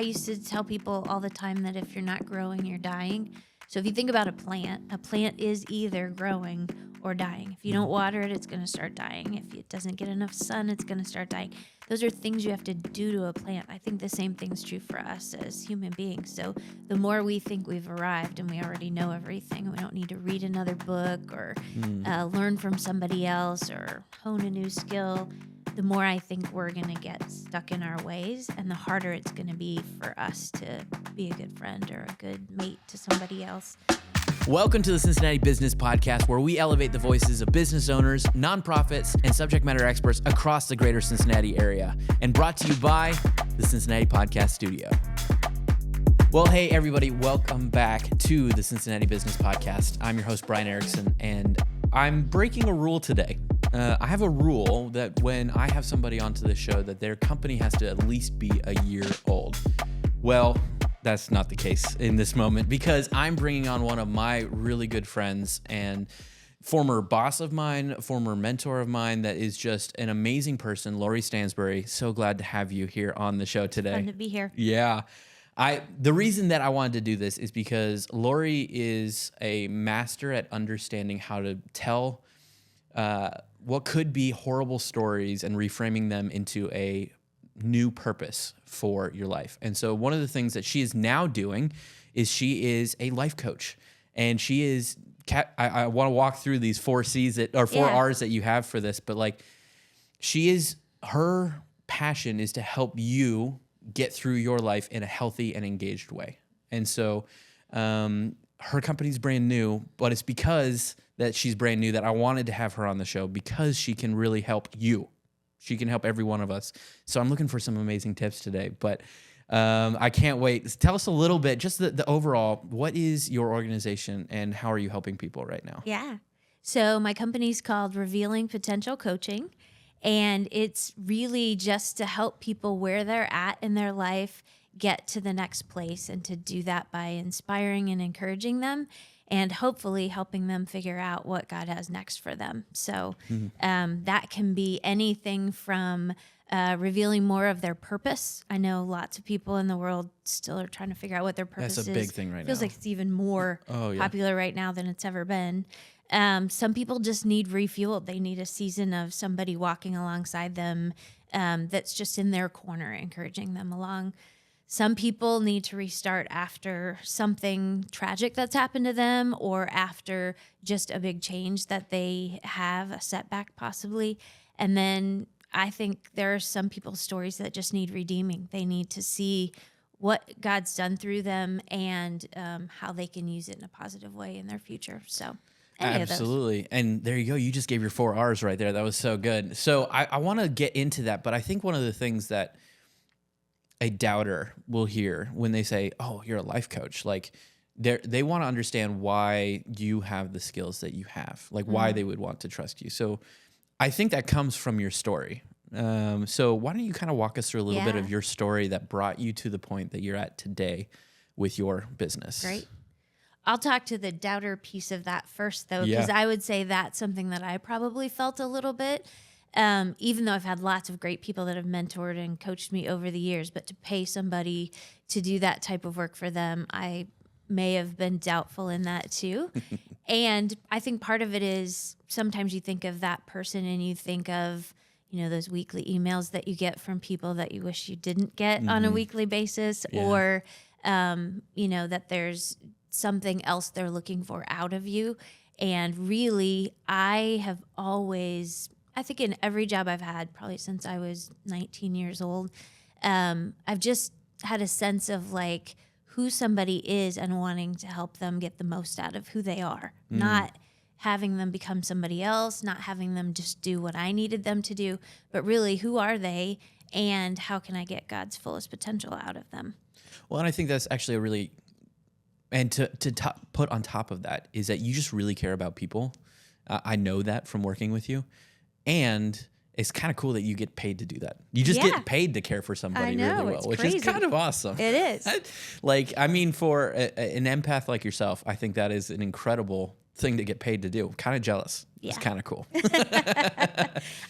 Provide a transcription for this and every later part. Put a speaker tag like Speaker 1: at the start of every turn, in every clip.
Speaker 1: I used to tell people all the time that if you're not growing, you're dying. So if you think about a plant is either growing or dying. If you don't water it, it's going to start dying. If it doesn't get enough sun, it's going to start dying. Those are things you have to do to a plant. I think the same thing's true for us as human beings. So the more we think we've arrived and we already know everything, we don't need to read another book or learn from somebody else or hone a new skill, the more I think we're going to get stuck in our ways, and the harder it's going to be for us to be a good friend or a good mate to somebody else.
Speaker 2: Welcome to the Cincinnati Business Podcast, where we elevate the voices of business owners, nonprofits, and subject matter experts across the greater Cincinnati area, and brought to you by the Cincinnati Podcast Studio. Well, hey, everybody, welcome back to the Cincinnati Business Podcast. I'm your host, Brian Erickson, and I'm breaking a rule today. I have a rule that when I have somebody onto the show, that their company has to at least be a year old. Well, that's not the case in this moment, because I'm bringing on one of my really good friends and former boss of mine, former mentor of mine, that is just an amazing person, Lori Stansbury. So glad to have you here on the show today.
Speaker 1: Fun to be here.
Speaker 2: Yeah. The reason that I wanted to do this is because Lori is a master at understanding how to tell what could be horrible stories and reframing them into a new purpose for your life. And so one of the things that she is now doing is she is a life coach, and she is, I want to walk through these 4 C's or 4 R's that you have for this, but like her passion is to help you get through your life in a healthy and engaged way. And so her company's brand new, but it's because that she's brand new that I wanted to have her on the show, because she can really help you. She can help every one of us. So I'm looking for some amazing tips today, but I can't wait. Tell us a little bit, just the overall, what is your organization and how are you helping people right now?
Speaker 1: Yeah. So my company's called Revealing Potential Coaching, and it's really just to help people where they're at in their life get to the next place, and to do that by inspiring and encouraging them, and hopefully helping them figure out what God has next for them. So that can be anything from revealing more of their purpose. I know lots of people in the world still are trying to figure out what their purpose is.
Speaker 2: That's a big thing right now.
Speaker 1: Feels like it's even more popular right now than it's ever been. Some people just need refueled. They need a season of somebody walking alongside them that's just in their corner, encouraging them along. Some people need to restart after something tragic that's happened to them, or after just a big change that they have, a setback possibly. And then I think there are some people's stories that just need redeeming. They need to see what God's done through them, and how they can use it in a positive way in their future. So
Speaker 2: absolutely. And there you go. You just gave your 4 R's right there. That was so good. So I want to get into that, but I think one of the things that a doubter will hear when they say, oh, you're a life coach, like they want to understand why you have the skills that you have, like why they would want to trust you. So I think that comes from your story. So why don't you kind of walk us through a little bit of your story that brought you to the point that you're at today with your business?
Speaker 1: Great. I'll talk to the doubter piece of that first, though, because I would say that's something that I probably felt a little bit. Even though I've had lots of great people that have mentored and coached me over the years, but to pay somebody to do that type of work for them, I may have been doubtful in that too. And I think part of it is sometimes you think of that person and you think of, those weekly emails that you get from people that you wish you didn't get on a weekly basis, or, that there's something else they're looking for out of you. And really, I have always, I think in every job I've had, probably since I was 19 years old, I've just had a sense of like who somebody is and wanting to help them get the most out of who they are, not having them become somebody else, not having them just do what I needed them to do, but really who are they and how can I get God's fullest potential out of them?
Speaker 2: Well, and I think that's actually a really, and to put on top of that is that you just really care about people. I know that from working with you. And it's kind of cool that you get paid to do that. You just get paid to care for somebody really well, which is kind of awesome.
Speaker 1: It is.
Speaker 2: For an empath like yourself, I think that is an incredible thing to get paid to do. Kind of jealous. Yeah. It's kind of cool.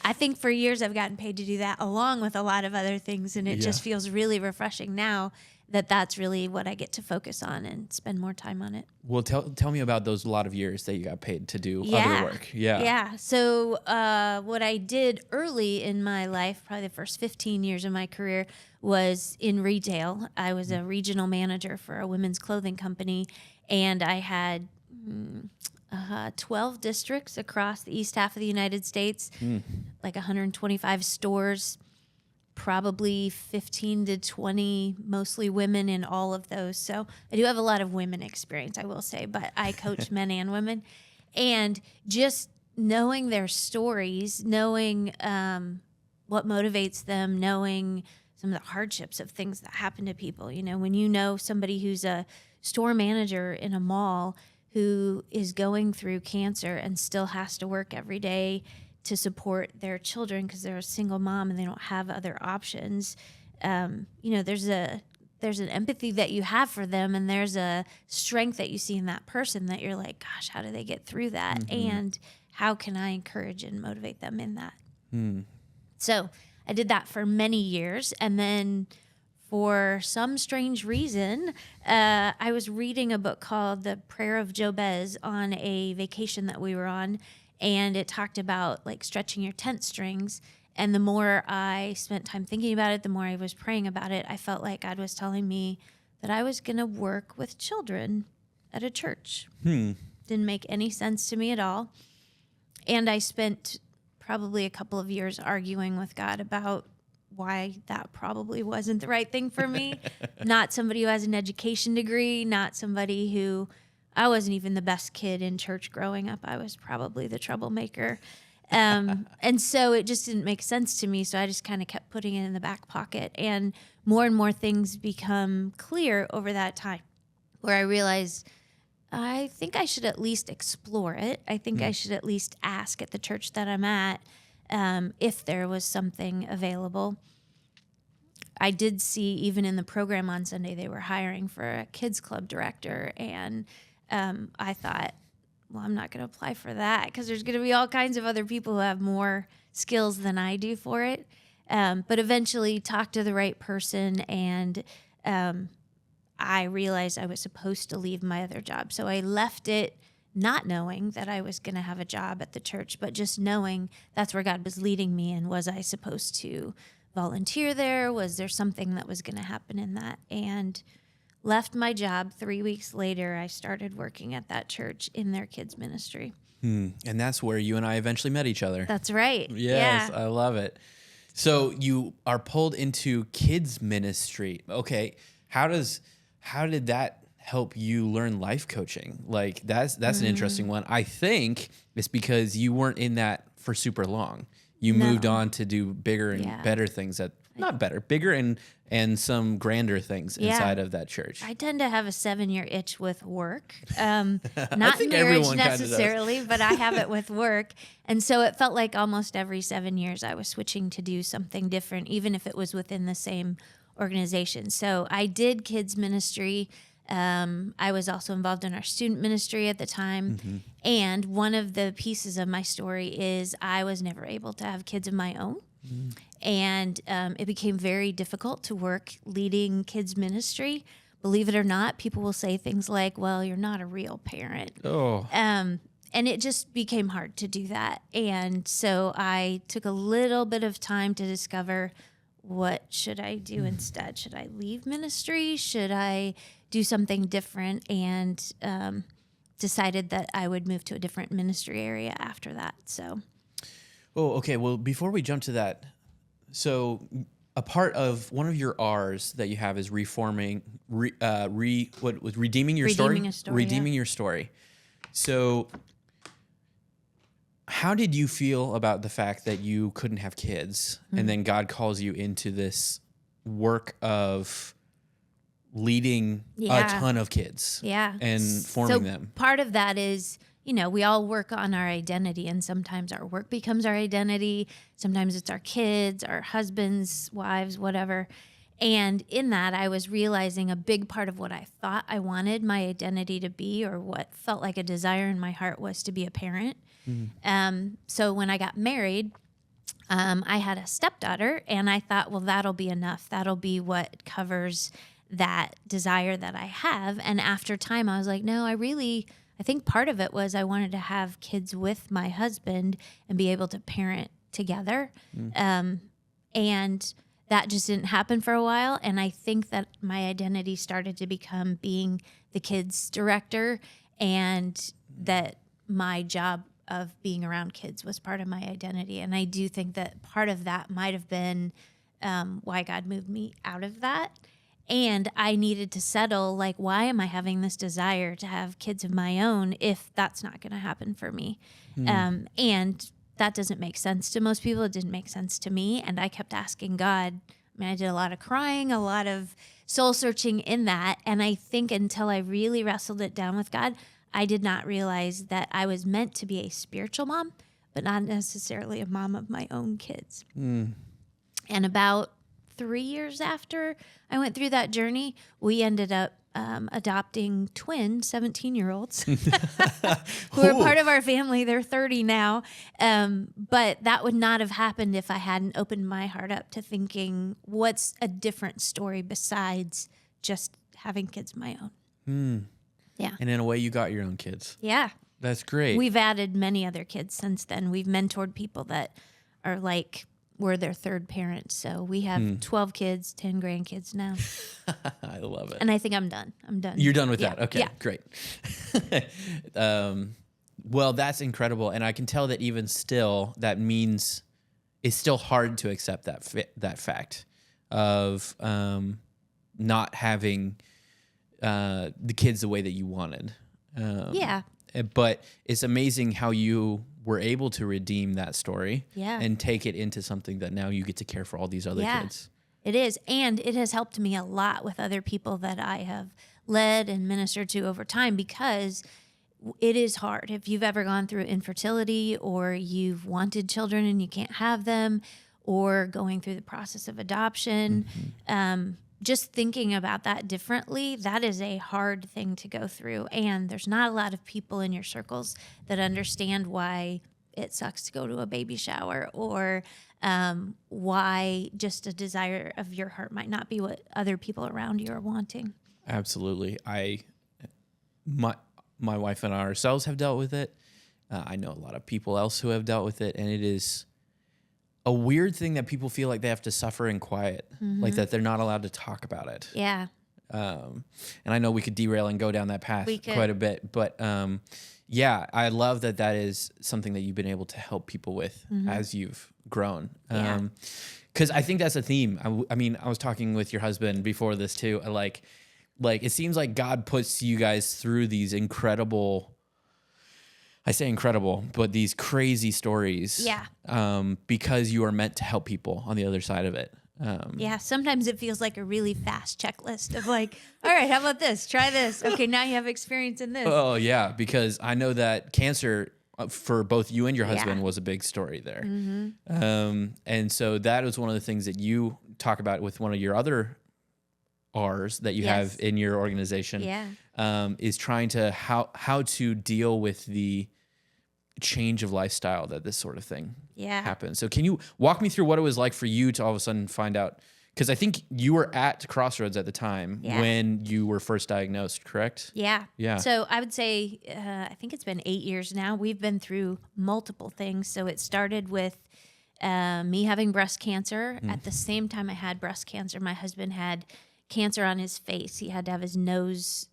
Speaker 1: I think for years I've gotten paid to do that along with a lot of other things, and it just feels really refreshing now that's really what I get to focus on and spend more time on it.
Speaker 2: Well, tell me about those lot of years that you got paid to do other work.
Speaker 1: Yeah. So what I did early in my life, probably the first 15 years of my career, was in retail. I was a regional manager for a women's clothing company, and I had 12 districts across the east half of the United States, like 125 stores, probably 15 to 20, mostly women in all of those. So I do have a lot of women experience, I will say, but I coach men and women. And just knowing their stories, knowing what motivates them, knowing some of the hardships of things that happen to people. You know, when you know somebody who's a store manager in a mall who is going through cancer and still has to work every day to support their children because they're a single mom and they don't have other options. You know, there's an empathy that you have for them, and there's a strength that you see in that person that you're like, gosh, how do they get through that? And how can I encourage and motivate them in that? So I did that for many years. And then for some strange reason, I was reading a book called The Prayer of Jabez on a vacation that we were on. And it talked about like stretching your tent strings. And the more I spent time thinking about it, the more I was praying about it, I felt like God was telling me that I was going to work with children at a church. Didn't make any sense to me at all. And I spent probably a couple of years arguing with God about why that probably wasn't the right thing for me. Not somebody who has an education degree, not somebody who... I wasn't even the best kid in church growing up. I was probably the troublemaker. And so it just didn't make sense to me. So I just kind of kept putting it in the back pocket. And more things become clear over that time where I realized I think I should at least explore it. I think I should at least ask at the church that I'm at if there was something available. I did see even in the program on Sunday, they were hiring for a kids club director. And I thought, well, I'm not going to apply for that because there's going to be all kinds of other people who have more skills than I do for it. But eventually talked to the right person, and I realized I was supposed to leave my other job. So I left it not knowing that I was going to have a job at the church, but just knowing that's where God was leading me. And was I supposed to volunteer there? Was there something that was going to happen in that? And left my job. 3 weeks later, I started working at that church in their kids ministry.
Speaker 2: And that's where you and I eventually met each other.
Speaker 1: That's right.
Speaker 2: Yes,
Speaker 1: yeah.
Speaker 2: I love it. So you are pulled into kids ministry. Okay. How did that help you learn life coaching? Like that's an interesting one. I think it's because you weren't in that for super long. You moved on to do bigger and better things bigger and some grander things inside of that church.
Speaker 1: I tend to have a 7-year itch with work. Not marriage necessarily, but I have it with work. And so it felt like almost every 7 years I was switching to do something different, even if it was within the same organization. So I did kids ministry. I was also involved in our student ministry at the time. And one of the pieces of my story is I was never able to have kids of my own. And it became very difficult to work leading kids ministry. Believe it or not, people will say things like, well, you're not a real parent. And it just became hard to do that. And so I took a little bit of time to discover, what should I do instead? Should I leave ministry? Should I do something different? And decided that I would move to a different ministry area after that. So.
Speaker 2: Oh, okay. Well, before we jump to that, so a part of one of your R's that you have is redeeming your story? Redeeming your story. So how did you feel about the fact that you couldn't have kids and then God calls you into this work of leading a ton of kids and forming them?
Speaker 1: Part of that is, we all work on our identity, and sometimes our work becomes our identity. Sometimes it's our kids, our husbands, wives, whatever. And in that, I was realizing a big part of what I thought I wanted my identity to be, or what felt like a desire in my heart, was to be a parent. So when I got married, I had a stepdaughter, and I thought, well, that'll be enough. That'll be what covers that desire that I have. And after time, I was like, no, I think part of it was I wanted to have kids with my husband and be able to parent together. And that just didn't happen for a while. And I think that my identity started to become being the kids director, and that my job of being around kids was part of my identity. And I do think that part of that might have been why God moved me out of that. And I needed to settle, like, why am I having this desire to have kids of my own if that's not going to happen for me? And that doesn't make sense to most people. It didn't make sense to me. And I kept asking God. I mean, I did a lot of crying, a lot of soul searching in that. And I think until I really wrestled it down with God, I did not realize that I was meant to be a spiritual mom, but not necessarily a mom of my own kids. And about 3 years after I went through that journey, we ended up adopting twin 17-year-olds who are part of our family. They're 30 now. But that would not have happened if I hadn't opened my heart up to thinking, what's a different story besides just having kids of my own? Yeah.
Speaker 2: And in a way, you got your own kids.
Speaker 1: Yeah.
Speaker 2: That's great.
Speaker 1: We've added many other kids since then. We've mentored people that are like, we're their third parents. So we have 12 kids, 10 grandkids now.
Speaker 2: I love it.
Speaker 1: And I think I'm done.
Speaker 2: You're done with that? Okay,
Speaker 1: yeah.
Speaker 2: Great. Well, that's incredible. And I can tell that even still, that means it's still hard to accept that fact of not having the kids the way that you wanted.
Speaker 1: Yeah.
Speaker 2: But it's amazing how you were able to redeem that story and take it into something that now you get to care for all these other kids.
Speaker 1: It is. And it has helped me a lot with other people that I have led and ministered to over time, because it is hard. If you've ever gone through infertility, or you've wanted children and you can't have them, or going through the process of adoption, just thinking about that differently, that is a hard thing to go through. And there's not a lot of people in your circles that understand why it sucks to go to a baby shower, or why just a desire of your heart might not be what other people around you are wanting.
Speaker 2: Absolutely. My wife and I ourselves have dealt with it. I know a lot of people else who have dealt with it, and it is a weird thing that people feel like they have to suffer in quiet, like that they're not allowed to talk about it.
Speaker 1: Yeah.
Speaker 2: And I know we could derail and go down that path quite a bit, but yeah, I love that is something that you've been able to help people with as you've grown. Because I think that's a theme. I mean, I was talking with your husband before this too. Like it seems like God puts you guys through these incredible, I say incredible, but these crazy stories.
Speaker 1: Yeah.
Speaker 2: Because you are meant to help people on the other side of it.
Speaker 1: Yeah, sometimes it feels like a really fast checklist of like, all right, how about this? Try this. Okay, now you have experience in this.
Speaker 2: Oh, yeah, because I know that cancer for both you and your husband was a big story there. And so that was one of the things that you talk about with one of your other R's that you have in your organization, is trying to how to deal with the change of lifestyle that this sort of thing happens. So can you walk me through what it was like for you to all of a sudden find out? Because I think you were at Crossroads at the time when you were first diagnosed, correct?
Speaker 1: Yeah.
Speaker 2: Yeah.
Speaker 1: So I would say, I think it's been 8 years now. We've been through multiple things. So it started with me having breast cancer. At the same time I had breast cancer, my husband had cancer on his face. He had to have his nose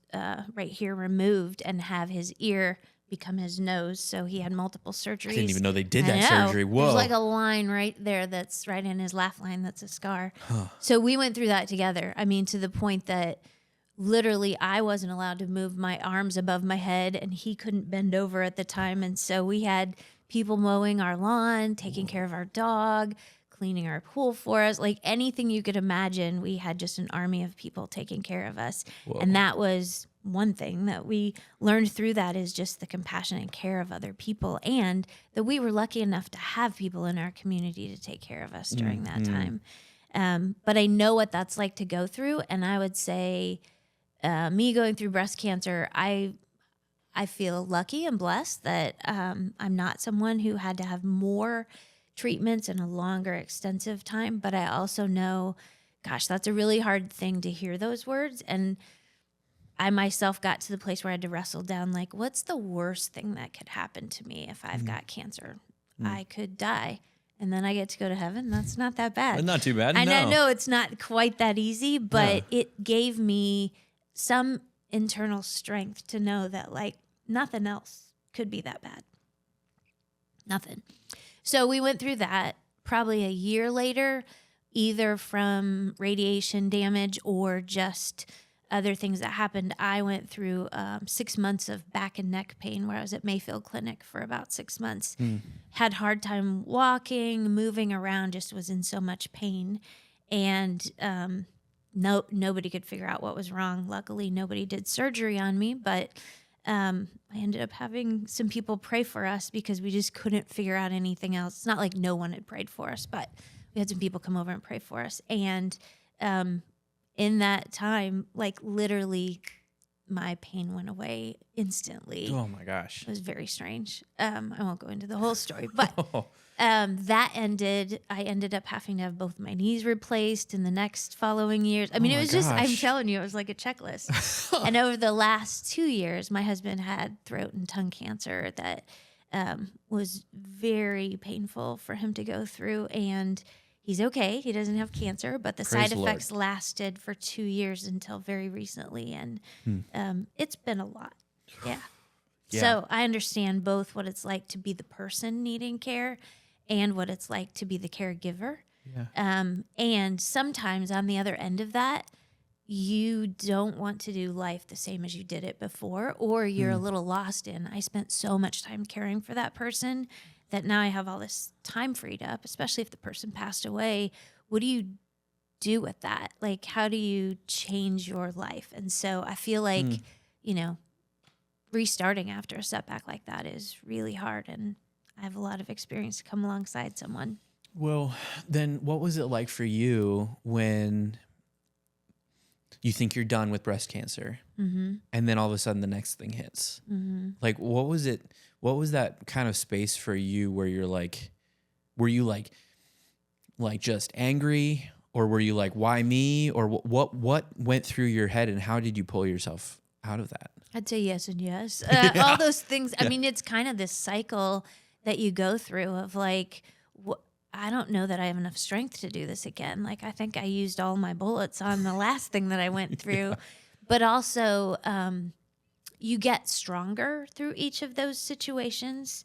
Speaker 1: right here removed and have his ear become his nose. So he had multiple surgeries.
Speaker 2: I didn't even know they did that surgery. Whoa.
Speaker 1: There's like a line right there that's right in his laugh line that's a scar. So we went through that together. I mean, to the point that literally I wasn't allowed to move my arms above my head, and he couldn't bend over at the time. And so we had people mowing our lawn, taking care of our dog, cleaning our pool for us, like anything you could imagine. We had just an army of people taking care of us. Whoa. And that was one thing that we learned through that, is just the compassion and care of other people, and that we were lucky enough to have people in our community to take care of us during that time. But I know what that's like to go through. And I would say me going through breast cancer, I feel lucky and blessed that I'm not someone who had to have more treatments and a longer extensive time. But I also know gosh, that's a really hard thing to hear those words. And I myself got to the place where I had to wrestle down, like, what's the worst thing that could happen to me if I've got cancer? I could die. And then I get to go to heaven. That's not that bad.
Speaker 2: Not too bad.
Speaker 1: And
Speaker 2: no.
Speaker 1: I know it's not quite that easy, but it gave me some internal strength to know that, like, nothing else could be that bad. Nothing. So we went through that. Probably a year later, either from radiation damage or just other things that happened, I went through 6 months of back and neck pain where I was at Mayfield Clinic for about 6 months. Had hard time walking, moving around, just was in so much pain. And nobody could figure out what was wrong. Luckily, nobody did surgery on me, but I ended up having some people pray for us because we just couldn't figure out anything else. It's not like no one had prayed for us, but we had some people come over and pray for us. And in that time, like, literally my pain went away instantly.
Speaker 2: Oh my gosh.
Speaker 1: It was very strange. I won't go into the whole story, but that ended. I ended up having to have both my knees replaced in the next following years. I mean, it was just, I'm telling you, it was like a checklist. And over the last 2 years, my husband had throat and tongue cancer that was very painful for him to go through. And he's okay. He doesn't have cancer, but the
Speaker 2: Praise
Speaker 1: side effects
Speaker 2: Lord.
Speaker 1: lasted for 2 years until very recently. And it's been a lot. Yeah. So I understand both what it's like to be the person needing care and what it's like to be the caregiver.
Speaker 2: Yeah.
Speaker 1: And sometimes on the other end of that, you don't want to do life the same as you did it before, or you're a little lost in, I spent so much time caring for that person that now I have all this time freed up, especially if the person passed away. What do you do with that? Like, how do you change your life? And so I feel like, you know, restarting after a setback like that is really hard. And I have a lot of experience to come alongside someone.
Speaker 2: Well, then what was it like for you when you think you're done with breast cancer and then all of a sudden the next thing hits? Like, what was it? What was that kind of space for you where you're like, were you like just angry, or were you like, why me? Or what went through your head, and how did you pull yourself out of that?
Speaker 1: I'd say yes and yes. All those things. I mean, it's kind of this cycle that you go through of like, I don't know that I have enough strength to do this again. Like, I think I used all my bullets on the last thing that I went through. But also, you get stronger through each of those situations.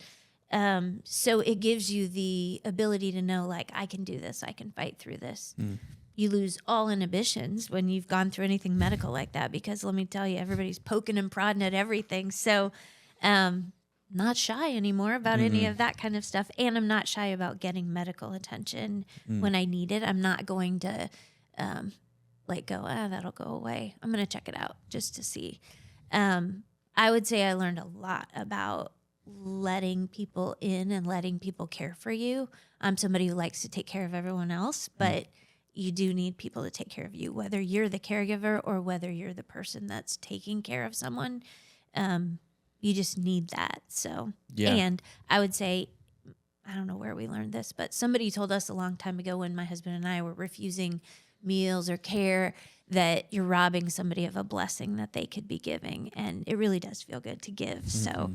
Speaker 1: So it gives you the ability to know, like, I can do this. I can fight through this. You lose all inhibitions when you've gone through anything medical like that, because let me tell you, everybody's poking and prodding at everything. So not shy anymore about any of that kind of stuff. And I'm not shy about getting medical attention when I need it. I'm not going to that'll go away. I'm going to check it out just to see. I would say I learned a lot about letting people in and letting people care for you. I'm somebody who likes to take care of everyone else, but you do need people to take care of you, whether you're the caregiver or whether you're the person that's taking care of someone. You just need that. So, and I would say, I don't know where we learned this, but somebody told us a long time ago when my husband and I were refusing meals or care that you're robbing somebody of a blessing that they could be giving. And it really does feel good to give. So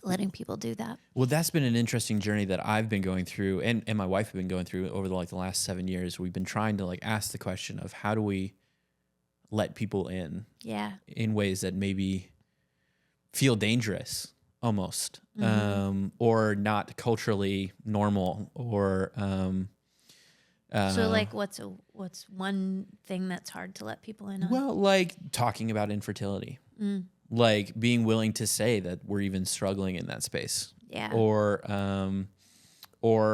Speaker 1: letting people do that.
Speaker 2: Well, that's been an interesting journey that I've been going through, and my wife have been going through over the last 7 years. We've been trying to ask the question of, how do we let people in in ways that maybe feel dangerous almost, or not culturally normal, or
Speaker 1: so what's one thing that's hard to let people in on?
Speaker 2: Well, like talking about infertility, like being willing to say that we're even struggling in that space, or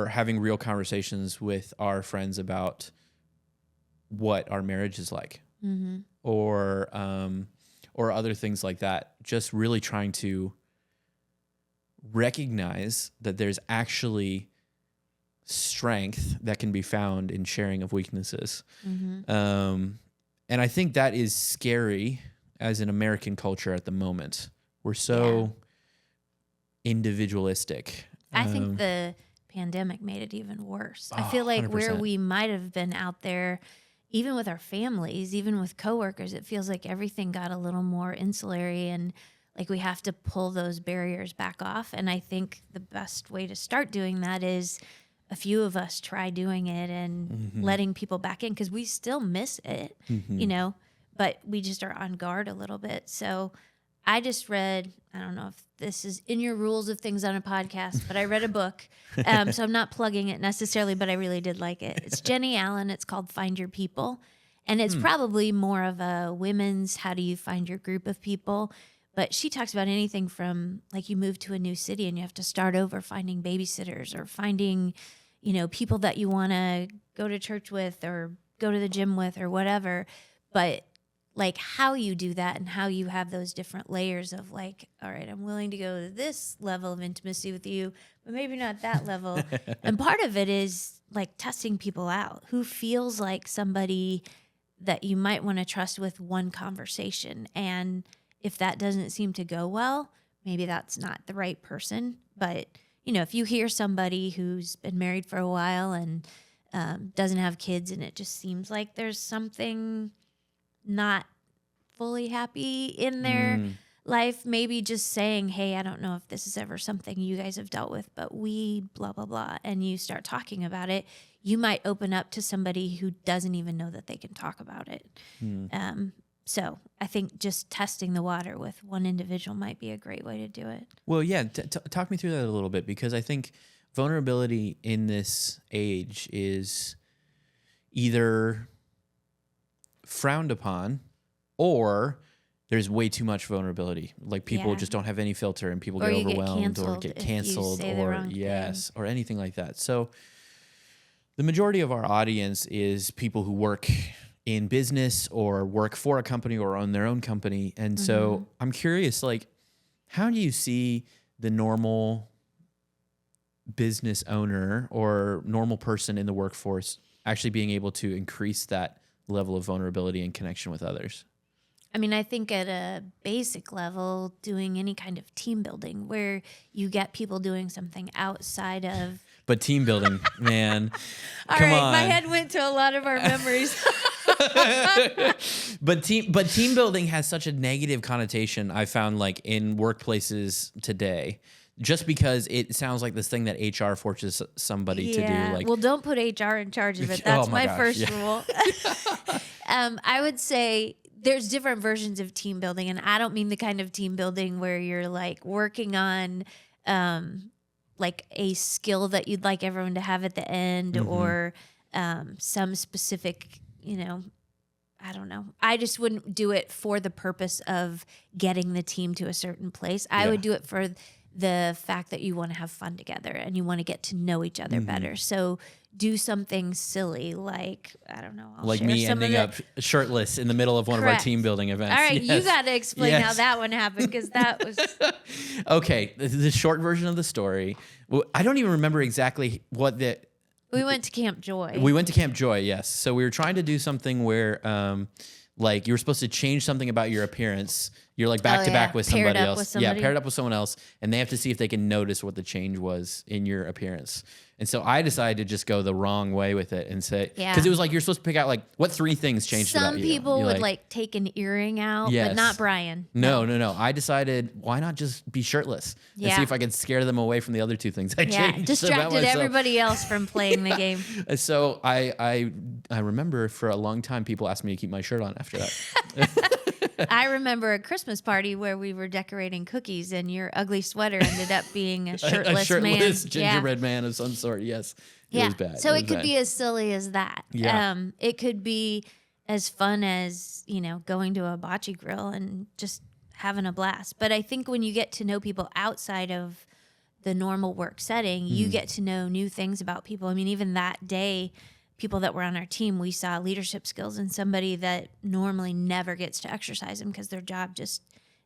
Speaker 2: having real conversations with our friends about what our marriage is like, or other things like that. Just really trying to recognize that there's actually strength that can be found in sharing of weaknesses. And I think that is scary as an American culture at the moment. We're so individualistic.
Speaker 1: I think the pandemic made it even worse. I feel like
Speaker 2: 100%.
Speaker 1: where we might have been out there even with our families, even with coworkers, it feels like everything got a little more insulary and like we have to pull those barriers back off. And I think the best way to start doing that is a few of us try doing it and letting people back in, because we still miss it, you know, but we just are on guard a little bit. So I just read, I don't know if this is in your rules of things on a podcast, but I read a book. So I'm not plugging it necessarily, but I really did like it. It's Jenny Allen. It's called Find Your People. And it's probably more of a women's, how do you find your group of people? But she talks about anything from like you move to a new city and you have to start over finding babysitters or finding, you know, people that you want to go to church with or go to the gym with or whatever. But like how you do that and how you have those different layers of like, all right, I'm willing to go to this level of intimacy with you, but maybe not that level. And part of it is like testing people out. Who feels like somebody that you might want to trust with one conversation? And if that doesn't seem to go well, maybe that's not the right person. But, you know, if you hear somebody who's been married for a while and doesn't have kids and it just seems like there's something not fully happy in their life, maybe just saying, hey, I don't know if this is ever something you guys have dealt with, but we blah, blah, blah. And you start talking about it. You might open up to somebody who doesn't even know that they can talk about it. So I think just testing the water with one individual might be a great way to do it.
Speaker 2: Well, yeah, talk me through that a little bit, because I think vulnerability in this age is either frowned upon or there's way too much vulnerability. Like people just don't have any filter and people get overwhelmed or get canceled or or anything like that. So the majority of our audience is people who work in business or work for a company or own their own company. And so I'm curious, like, how do you see the normal business owner or normal person in the workforce actually being able to increase that level of vulnerability and connection with others?
Speaker 1: I mean, I think at a basic level, doing any kind of team building where you get people doing something outside of.
Speaker 2: But team building, man,
Speaker 1: come on. My head went to a lot of our memories.
Speaker 2: But team building has such a negative connotation, I found, like in workplaces today, just because it sounds like this thing that HR forces somebody to do. Like,
Speaker 1: well, don't put HR in charge of it. That's my first rule. I would say there's different versions of team building, and I don't mean the kind of team building where you're like working on like a skill that you'd like everyone to have at the end or some specific, you know, I don't know. I just wouldn't do it for the purpose of getting the team to a certain place. I would do it for the fact that you want to have fun together and you want to get to know each other better. So do something silly like, I don't know.
Speaker 2: Like me ending up shirtless in the middle of one of our team building events.
Speaker 1: All right, you got to explain how that one happened, because that was...
Speaker 2: Okay, the short version of the story. Well, I don't even remember exactly what the...
Speaker 1: We went to Camp Joy.
Speaker 2: We went to Camp Joy, yes. So we were trying to do something where... like you were supposed to change something about your appearance. You're like back to back with somebody else. Paired up with someone else, and they have to see if they can notice what the change was in your appearance. And so I decided to just go the wrong way with it and say, because it was like you're supposed to pick out like what 3 things changed about you.
Speaker 1: Some people would like take an earring out, but not Brian.
Speaker 2: No. I decided, why not just be shirtless and see if I could scare them away from the other 2 things I changed.
Speaker 1: Distracted everybody else from playing the game.
Speaker 2: So I remember for a long time people asked me to keep my shirt on after that.
Speaker 1: I remember a Christmas party where we were decorating cookies and your ugly sweater ended up being a shirtless man.
Speaker 2: Gingerbread man of some sort, yes. It was bad.
Speaker 1: So it could be as silly as that.
Speaker 2: Yeah.
Speaker 1: It could be as fun as, you know, going to a bocce grill and just having a blast. But I think when you get to know people outside of the normal work setting, you get to know new things about people. I mean, even that day, people that were on our team, we saw leadership skills in somebody that normally never gets to exercise them because their job just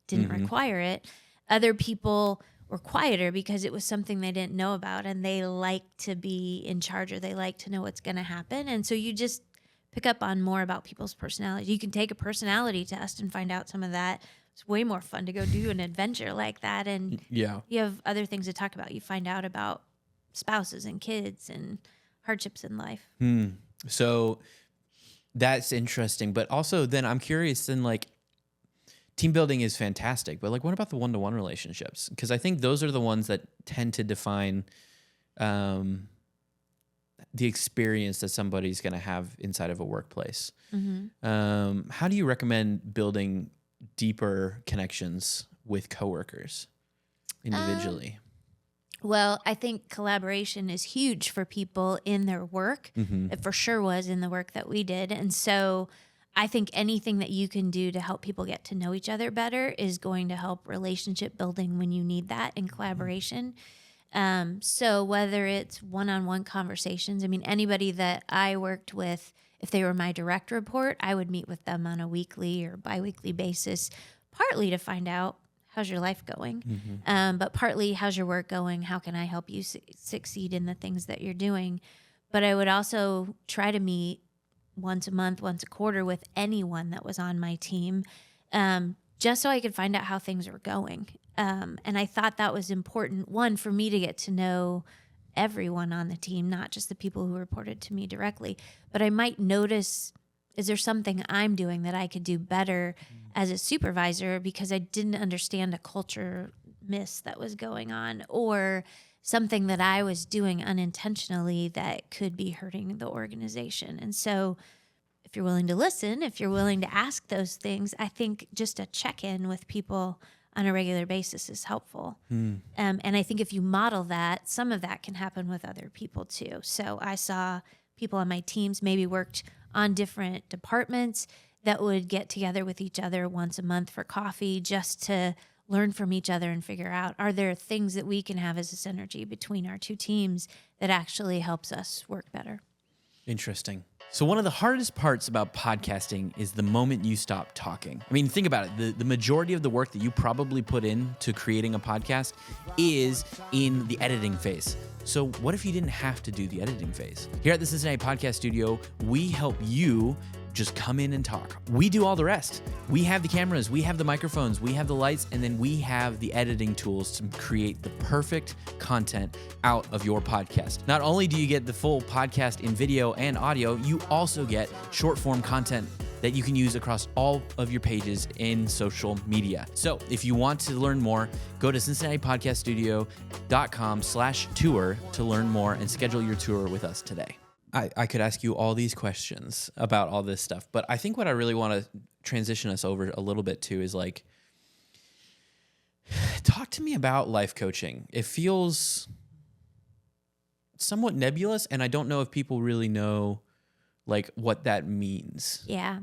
Speaker 1: didn't require it. Other people were quieter because it was something they didn't know about and they like to be in charge or they like to know what's going to happen. And so you just pick up on more about people's personality. You can take a personality test and find out some of that. It's way more fun to go do an adventure like that. And you have other things to talk about. You find out about spouses and kids and hardships in life.
Speaker 2: So That's interesting. But also then I'm curious, then like team building is fantastic, but like what about the one-to-one relationships? Because I think those are the ones that tend to define the experience that somebody's going to have inside of a workplace. How do you recommend building deeper connections with coworkers individually?
Speaker 1: Well, I think collaboration is huge for people in their work. It for sure was in the work that we did. And so I think anything that you can do to help people get to know each other better is going to help relationship building when you need that in collaboration. So whether it's one-on-one conversations, I mean, anybody that I worked with, if they were my direct report, I would meet with them on a weekly or biweekly basis, partly to find out how's your life going, but partly how's your work going? How can I help you succeed in the things that you're doing? But I would also try to meet once a month, once a quarter with anyone that was on my team, just so I could find out how things were going. And I thought that was important, one, for me to get to know everyone on the team, not just the people who reported to me directly, but I might notice, is there something I'm doing that I could do better as a supervisor because I didn't understand a culture miss that was going on, or something that I was doing unintentionally that could be hurting the organization. And so if you're willing to listen, if you're willing to ask those things, I think just a check-in with people on a regular basis is helpful. And I think if you model that, some of that can happen with other people too. So I saw people on my teams maybe worked on different departments that would get together with each other once a month for coffee just to learn from each other and figure out, are there things that we can have as a synergy between our two teams that actually helps us work better?
Speaker 2: Interesting. So one of the hardest parts about podcasting is the moment you stop talking. I mean, think about it. The majority of the work that you probably put into creating a podcast is in the editing phase. So what if you didn't have to do the editing phase? Here at the Cincinnati Podcast Studio, we help you just come in and talk. We do all the rest. We have the cameras, we have the microphones, we have the lights, and then we have the editing tools to create the perfect content out of your podcast. Not only do you get the full podcast in video and audio, you also get short form content that you can use across all of your pages in social media. So if you want to learn more, go to CincinnatiPodcastStudio.com/tour to learn more and schedule your tour with us today. I could ask you all these questions about all this stuff, but I think what I really want to transition us over a little bit to is like, talk to me about life coaching. It feels somewhat nebulous, and I don't know if people really know like what that means.
Speaker 1: Yeah.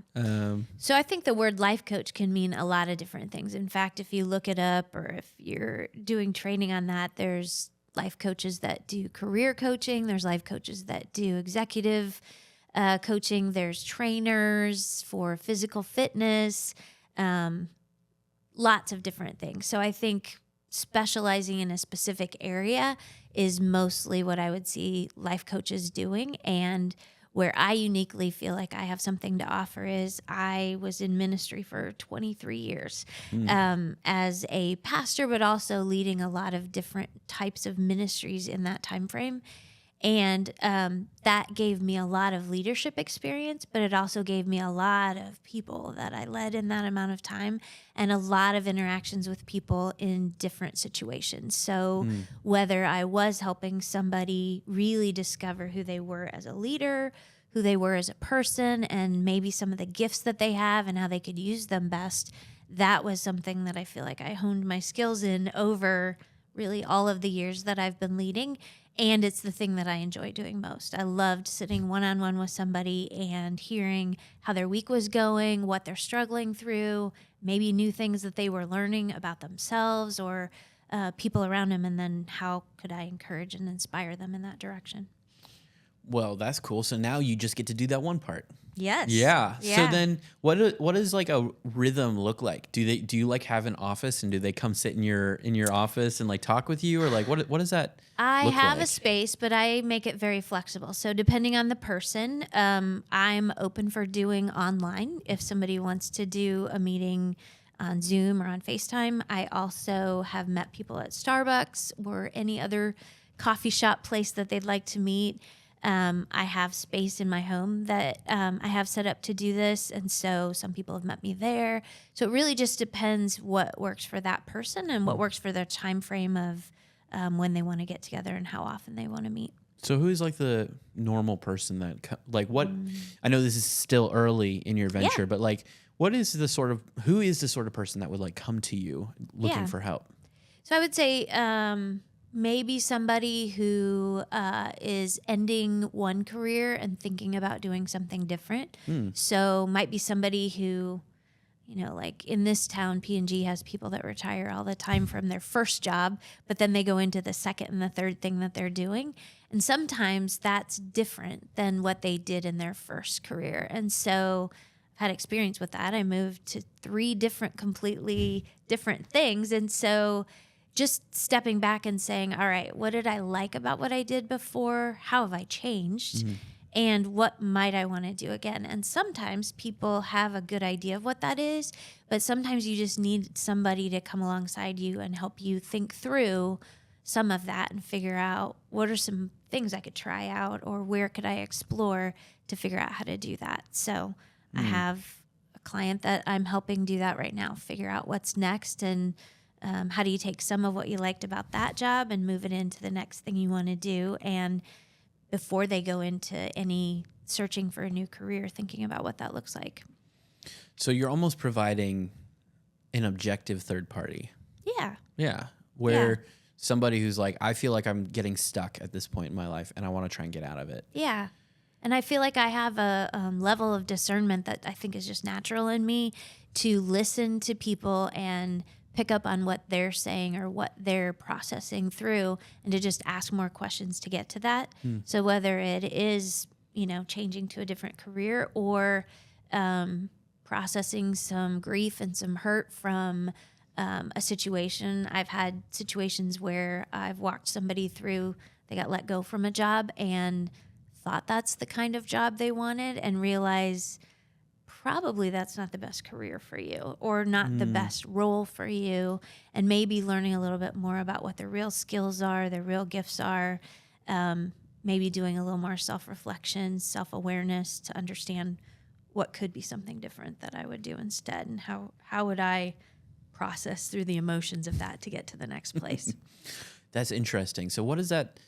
Speaker 1: So I think the word life coach can mean a lot of different things. In fact, if you look it up or if you're doing training on that, there's life coaches that do career coaching. There's life coaches that do executive coaching. There's trainers for physical fitness, lots of different things. So I think specializing in a specific area is mostly what I would see life coaches doing. And where I uniquely feel like I have something to offer is I was in ministry for 23 years as a pastor, but also leading a lot of different types of ministries in that time frame. And that gave me a lot of leadership experience, but it also gave me a lot of people that I led in that amount of time and a lot of interactions with people in different situations. So whether I was helping somebody really discover who they were as a leader, who they were as a person, and maybe some of the gifts that they have and how they could use them best, that was something that I feel like I honed my skills in over really all of the years that I've been leading. And it's the thing that I enjoy doing most. I loved sitting one-on-one with somebody and hearing how their week was going, what they're struggling through, maybe new things that they were learning about themselves or people around them, and then how could I encourage and inspire them in that direction.
Speaker 2: Well, that's cool. So now you just get to do that one part.
Speaker 1: Yes.
Speaker 2: Yeah. So then what does like a rhythm look like? Do you like have an office, and do they come sit in your office and like talk with you, or like what does that
Speaker 1: I
Speaker 2: look
Speaker 1: have
Speaker 2: like?
Speaker 1: a space, but I make it very flexible. So depending on the person, I'm open for doing online. If somebody wants to do a meeting on Zoom or on FaceTime, I also have met people at Starbucks or any other coffee shop place that they'd like to meet. I have space in my home that I have set up to do this. And so some people have met me there. So it really just depends what works for that person and what works for their time frame of when they want to get together and how often they want to meet.
Speaker 2: So who is like the normal person that like what, I know this is still early in your venture, but like who is the sort of person that would like come to you looking for help?
Speaker 1: So I would say maybe somebody who is ending one career and thinking about doing something different. So might be somebody who, like in this town, P&G has people that retire all the time from their first job, but then they go into the second and the third thing that they're doing. And sometimes that's different than what they did in their first career. And so I've had experience with that. I moved to 3 completely different things. And so just stepping back and saying, all right, what did I like about what I did before? How have I changed? And what might I want to do again? And sometimes people have a good idea of what that is, but sometimes you just need somebody to come alongside you and help you think through some of that and figure out what are some things I could try out or where could I explore to figure out how to do that. So I have a client that I'm helping do that right now, figure out what's next and how do you take some of what you liked about that job and move it into the next thing you want to do. And before they go into any searching for a new career, thinking about what that looks like.
Speaker 2: So you're almost providing an objective third party.
Speaker 1: Yeah.
Speaker 2: Yeah. Where somebody who's like, I feel like I'm getting stuck at this point in my life and I want to try and get out of it.
Speaker 1: Yeah. And I feel like I have a level of discernment that I think is just natural in me to listen to people and pick up on what they're saying or what they're processing through and to just ask more questions to get to that. So whether it is, changing to a different career or processing some grief and some hurt from a situation. I've had situations where I've walked somebody through, they got let go from a job and thought that's the kind of job they wanted and realize probably that's not the best career for you or not the best role for you, and maybe learning a little bit more about what their real skills are, their real gifts are, maybe doing a little more self-reflection, self-awareness to understand what could be something different that I would do instead and how would I process through the emotions of that to get to the next place.
Speaker 2: That's interesting. So what is that?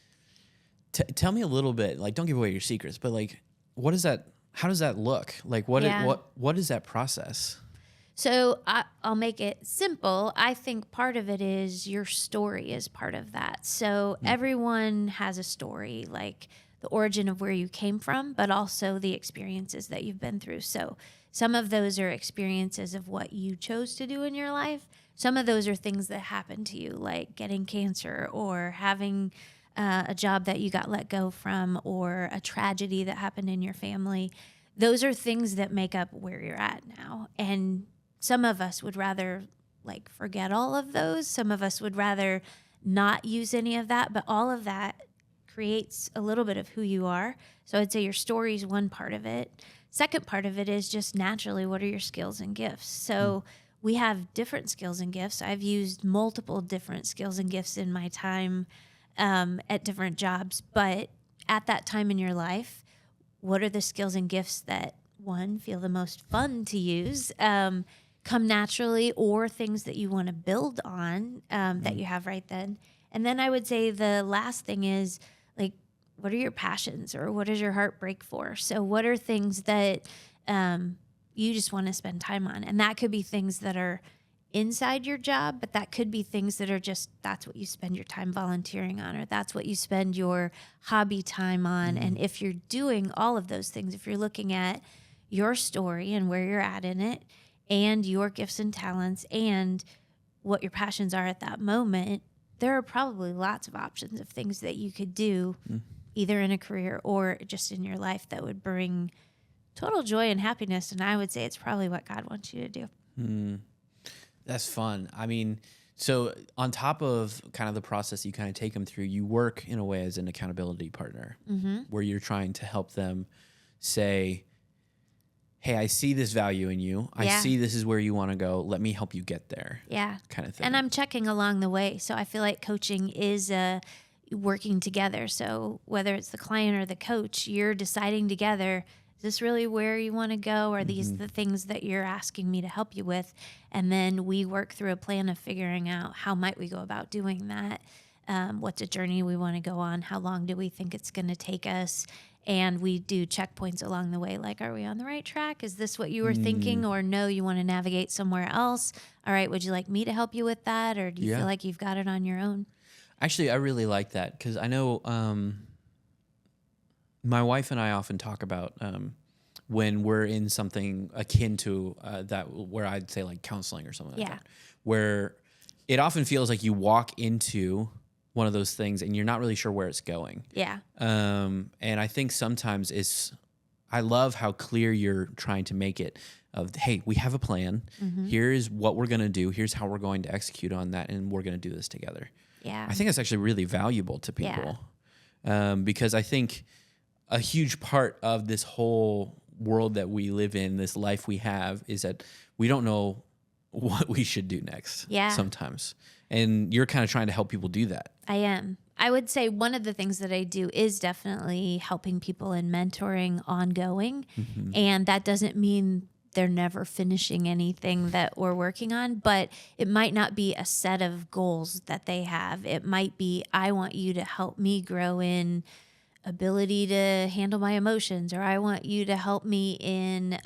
Speaker 2: Tell me a little bit, like don't give away your secrets, but like what is that? How does that look? Like what is that process?
Speaker 1: So I'll make it simple. I think part of it is your story is part of that. So everyone has a story, like the origin of where you came from, but also the experiences that you've been through. So some of those are experiences of what you chose to do in your life. Some of those are things that happened to you, like getting cancer or having a job that you got let go from or a tragedy that happened in your family. Those are things that make up where you're at now. And some of us would rather like forget all of those. Some of us would rather not use any of that, but all of that creates a little bit of who you are. So I'd say your story is one part of it. Second part of it is just naturally, what are your skills and gifts? So we have different skills and gifts. I've used multiple different skills and gifts in my time at different jobs. But at that time in your life, what are the skills and gifts that, one, feel the most fun to use, come naturally, or things that you want to build on that you have right then? And then I would say the last thing is, like, what are your passions or what is your heart break for? So what are things that you just want to spend time on? And that could be things that are inside your job, but that could be things that are just, that's what you spend your time volunteering on, or that's what you spend your hobby time on. And if you're doing all of those things, if you're looking at your story and where you're at in it and your gifts and talents and what your passions are at that moment, there are probably lots of options of things that you could do either in a career or just in your life that would bring total joy and happiness. And I would say it's probably what God wants you to do.
Speaker 2: That's fun. I mean, so on top of kind of the process you kind of take them through, you work in a way as an accountability partner where you're trying to help them say, hey, I see this value in you. I see this is where you want to go. Let me help you get there.
Speaker 1: Yeah.
Speaker 2: Kind of thing.
Speaker 1: And I'm checking along the way. So I feel like coaching is working together. So whether it's the client or the coach, you're deciding together, is this really where you want to go? Are these the things that you're asking me to help you with? And then we work through a plan of figuring out how might we go about doing that. What's a journey we want to go on? How long do we think it's going to take us? And we do checkpoints along the way. Like, are we on the right track? Is this what you were thinking? Or no, you want to navigate somewhere else? All right. Would you like me to help you with that? Or do you feel like you've got it on your own?
Speaker 2: Actually, I really like that because I know my wife and I often talk about when we're in something akin to that, where I'd say like counseling or something like that, where it often feels like you walk into one of those things and you're not really sure where it's going.
Speaker 1: Yeah.
Speaker 2: And I think sometimes I love how clear you're trying to make it of, hey, we have a plan. Here's what we're going to do. Here's how we're going to execute on that. And we're going to do this together.
Speaker 1: Yeah.
Speaker 2: I think that's actually really valuable to people because I think a huge part of this whole world that we live in, this life we have, is that we don't know what we should do next sometimes. And you're kind of trying to help people do that.
Speaker 1: I am. I would say one of the things that I do is definitely helping people and mentoring ongoing. And that doesn't mean they're never finishing anything that we're working on, but it might not be a set of goals that they have. It might be, I want you to help me grow in ability to handle my emotions, or I want you to help me in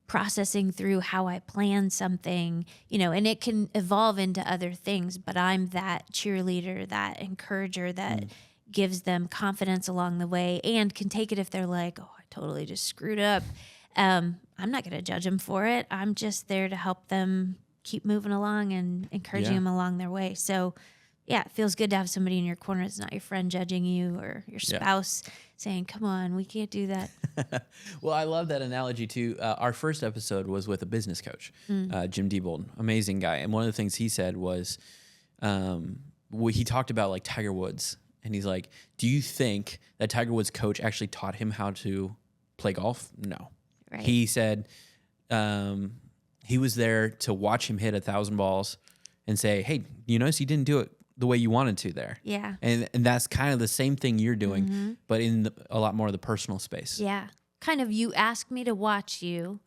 Speaker 1: processing through how I plan something, and it can evolve into other things, but I'm that cheerleader, that encourager that gives them confidence along the way and can take it if they're like, oh, I totally just screwed up. I'm not going to judge them for it. I'm just there to help them keep moving along and encouraging them along their way. So yeah, it feels good to have somebody in your corner. It's not your friend judging you or your spouse saying, come on, we can't do that.
Speaker 2: Well, I love that analogy too. Our first episode was with a business coach, Jim Diebold, amazing guy. And one of the things he said was, he talked about like Tiger Woods. And he's like, do you think that Tiger Woods' coach actually taught him how to play golf? No. Right. He said he was there to watch him hit 1,000 balls and say, hey, you notice you didn't do it the way you wanted to there.
Speaker 1: Yeah.
Speaker 2: And that's kind of the same thing you're doing, but in a lot more of the personal space.
Speaker 1: Yeah. Kind of, you ask me to watch you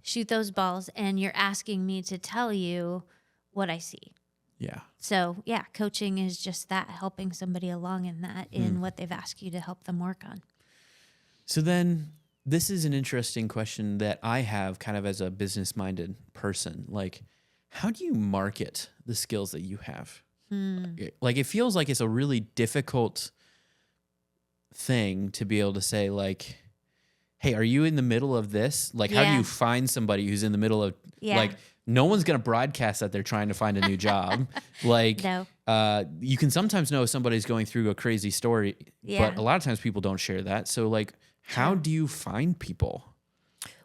Speaker 1: shoot those balls, and you're asking me to tell you what I see.
Speaker 2: Yeah.
Speaker 1: So, yeah, coaching is just that, helping somebody along in that, in what they've asked you to help them work on.
Speaker 2: So then this is an interesting question that I have kind of as a business-minded person. Like, how do you market the skills that you have? Like, it feels like it's a really difficult thing to be able to say, like, hey, are you in the middle of this? Like, how do you find somebody who's in the middle of, like, no one's going to broadcast that they're trying to find a new job. Like, you can sometimes know if somebody's going through a crazy story, but a lot of times people don't share that. So, like, how do you find people?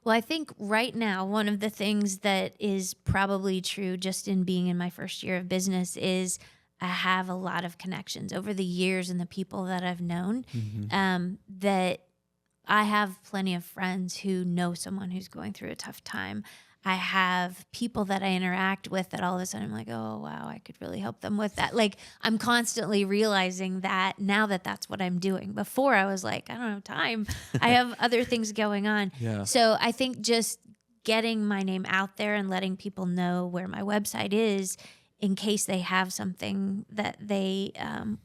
Speaker 1: Well, I think right now, one of the things that is probably true just in being in my first year of business is I have a lot of connections over the years and the people that I've known, that I have plenty of friends who know someone who's going through a tough time. I have people that I interact with that all of a sudden I'm like, oh, wow, I could really help them with that. Like, I'm constantly realizing that now that that's what I'm doing. Before I was like, I don't have time. I have other things going on. Yeah. So I think just getting my name out there and letting people know where my website is in case they have something that they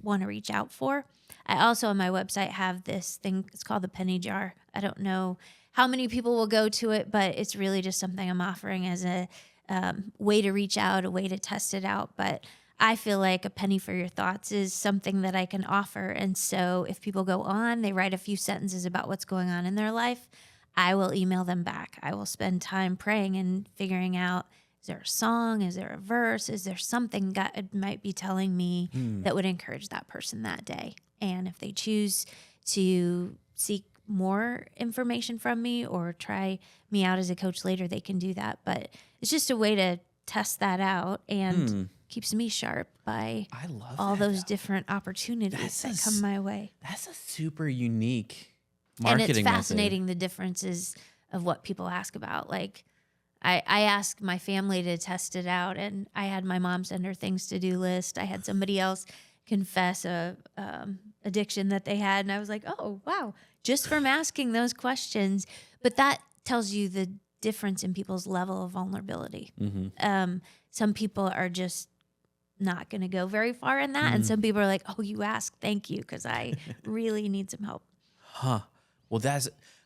Speaker 1: want to reach out for. I also on my website have this thing, it's called the penny jar. I don't know how many people will go to it, but it's really just something I'm offering as a way to reach out, a way to test it out. But I feel like a penny for your thoughts is something that I can offer. And so if people go on, they write a few sentences about what's going on in their life, I will email them back. I will spend time praying and figuring out, is there a song? Is there a verse? Is there something God might be telling me that would encourage that person that day? And if they choose to seek more information from me or try me out as a coach later, they can do that. But it's just a way to test that out and keeps me sharp by all those different opportunities that come my way.
Speaker 2: That's a super unique marketing
Speaker 1: method. And it's fascinating
Speaker 2: method.
Speaker 1: The differences of what people ask about. Like, I asked my family to test it out, and I had my mom send her things to do list. I had somebody else confess a addiction that they had. And I was like, oh, wow, just from asking those questions. But that tells you the difference in people's level of vulnerability. Some people are just not going to go very far in that. And some people are like, oh, you asked, thank you, because I really need some help.
Speaker 2: Well,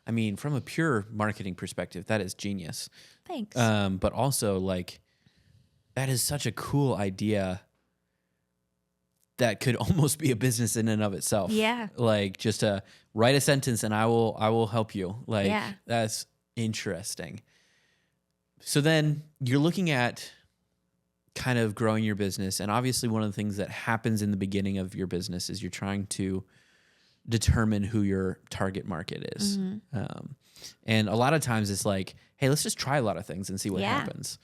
Speaker 2: I mean, from a pure marketing perspective, that is genius.
Speaker 1: Thanks.
Speaker 2: But also, like, that is such a cool idea that could almost be a business in and of itself.
Speaker 1: Yeah.
Speaker 2: Like, just write a sentence and I will help you. Like, that's interesting. So then you're looking at kind of growing your business. And obviously one of the things that happens in the beginning of your business is you're trying to determine who your target market is. And a lot of times it's like, hey, let's just try a lot of things and see what happens.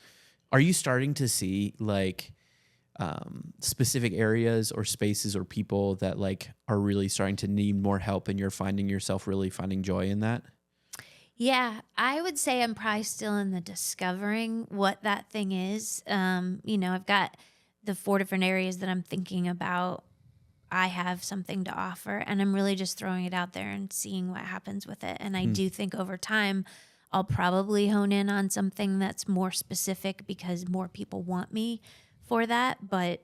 Speaker 2: Are you starting to see like specific areas or spaces or people that like are really starting to need more help and you're finding yourself really finding joy in that?
Speaker 1: Yeah, I would say I'm probably still in the discovering what that thing is. I've got the 4 different areas that I'm thinking about. I have something to offer, and I'm really just throwing it out there and seeing what happens with it. And I do think over time, I'll probably hone in on something that's more specific because more people want me for that. But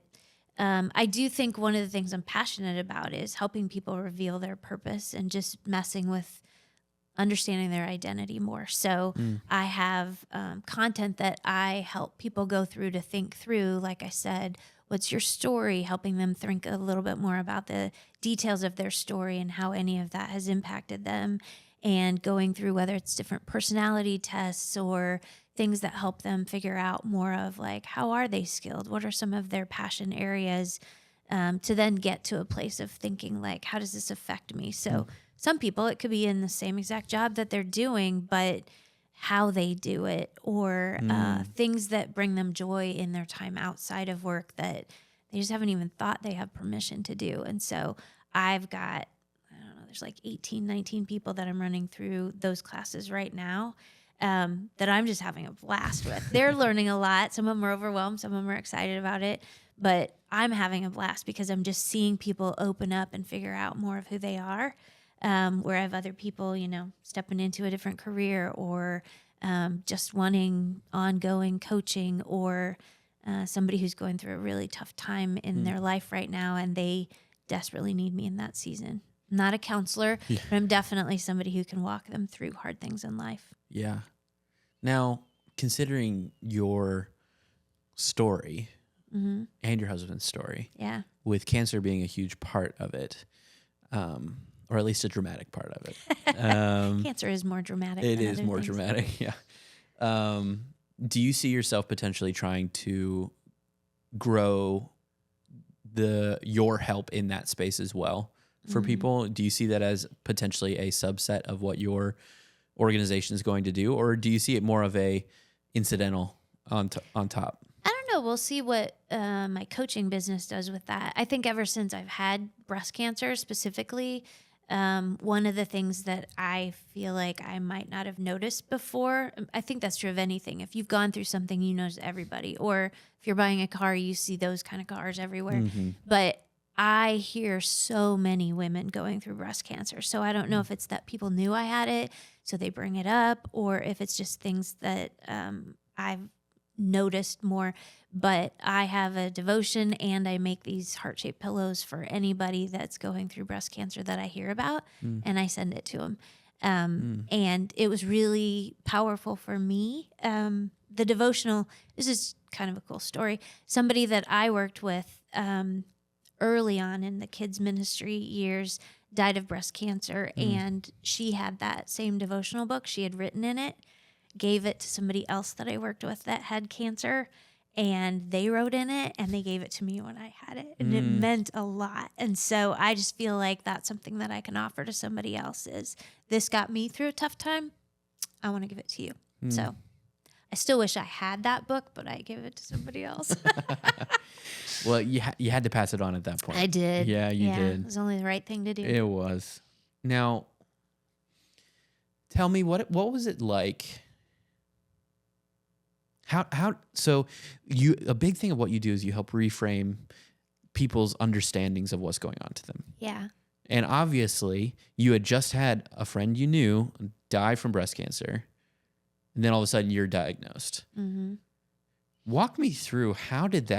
Speaker 1: I do think one of the things I'm passionate about is helping people reveal their purpose and just messing with understanding their identity more. So I have content that I help people go through to think through, like I said, what's your story, helping them think a little bit more about the details of their story and how any of that has impacted them, and going through whether it's different personality tests or things that help them figure out more of like, how are they skilled? What are some of their passion areas, to then get to a place of thinking like, how does this affect me? So some people, it could be in the same exact job that they're doing, but how they do it, or things that bring them joy in their time outside of work that they just haven't even thought they have permission to do. And so I've got, I don't know, there's like 18, 19 people that I'm running through those classes right now, that I'm just having a blast with. They're learning a lot. Some of them are overwhelmed. Some of them are excited about it. But I'm having a blast because I'm just seeing people open up and figure out more of who they are. Where I have other people, stepping into a different career, or just wanting ongoing coaching, or somebody who's going through a really tough time in their life right now, and they desperately need me in that season. I'm not a counselor, but I'm definitely somebody who can walk them through hard things in life.
Speaker 2: Yeah. Now, considering your story and your husband's story, with cancer being a huge part of it, or at least a dramatic part of it.
Speaker 1: Cancer is more dramatic.
Speaker 2: It is more dramatic, yeah. Do you see yourself potentially trying to grow your help in that space as well for people? Do you see that as potentially a subset of what your organization is going to do, or do you see it more of a incidental on top?
Speaker 1: I don't know. We'll see what my coaching business does with that. I think ever since I've had breast cancer specifically, one of the things that I feel like I might not have noticed before, I think that's true of anything. If you've gone through something, you notice everybody. Or if you're buying a car, you see those kind of cars everywhere. But I hear so many women going through breast cancer. So I don't know if it's that people knew I had it, so they bring it up, or if it's just things that I've noticed more. But I have a devotion, and I make these heart-shaped pillows for anybody that's going through breast cancer that I hear about, and I send it to them. And it was really powerful for me. The devotional, this is kind of a cool story. Somebody that I worked with early on in the kids ministry years died of breast cancer, and she had that same devotional book she had written in it, gave it to somebody else that I worked with that had cancer, and they wrote in it, and they gave it to me when I had it, and it meant a lot. And so I just feel like that's something that I can offer to somebody else is, this got me through a tough time, I want to give it to you. So I still wish I had that book, but I gave it to somebody else.
Speaker 2: Well, you had to pass it on at that point.
Speaker 1: I did.
Speaker 2: Yeah, you did.
Speaker 1: It was only the right thing to do.
Speaker 2: It was. Now, tell me, what was it like? So a big thing of what you do is you help reframe people's understandings of what's going on to them.
Speaker 1: Yeah.
Speaker 2: And obviously, you had just had a friend you knew die from breast cancer, and then all of a sudden you're diagnosed.
Speaker 1: Mm-hmm.
Speaker 2: Walk me through, how did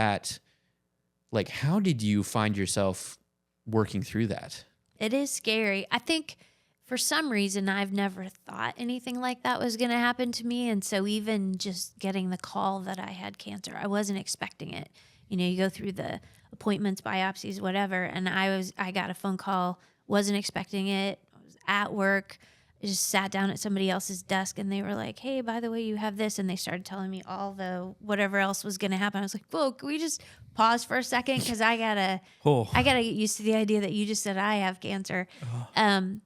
Speaker 2: you find yourself working through that?
Speaker 1: It is scary. I think for some reason I've never thought anything like that was going to happen to me. And so even just getting the call that I had cancer, I wasn't expecting it. You know, you go through the appointments, biopsies, whatever. And I got a phone call, wasn't expecting it. I was at work. I just sat down at somebody else's desk and they were like, hey, by the way, you have this. And they started telling me all the whatever else was going to happen. I was like, whoa, can we just pause for a second? Because I gotta get used to the idea that you just said I have cancer.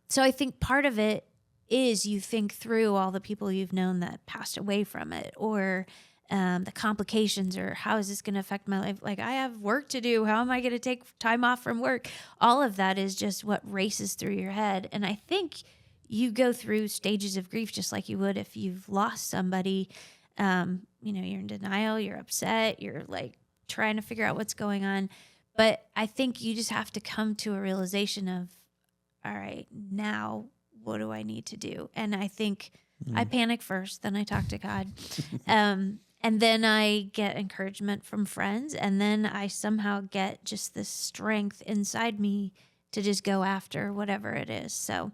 Speaker 1: So I think part of it is you think through all the people you've known that passed away from it, or the complications, or how is this going to affect my life? Like, I have work to do. How am I going to take time off from work? All of that is just what races through your head. And I think you go through stages of grief just like you would if you've lost somebody. You know, you're in denial, you're upset, you're like trying to figure out what's going on. But I think you just have to come to a realization of, all right, now what do I need to do? And I think I panic first, then I talk to God. And then I get encouragement from friends. And then I somehow get just this strength inside me to just go after whatever it is. So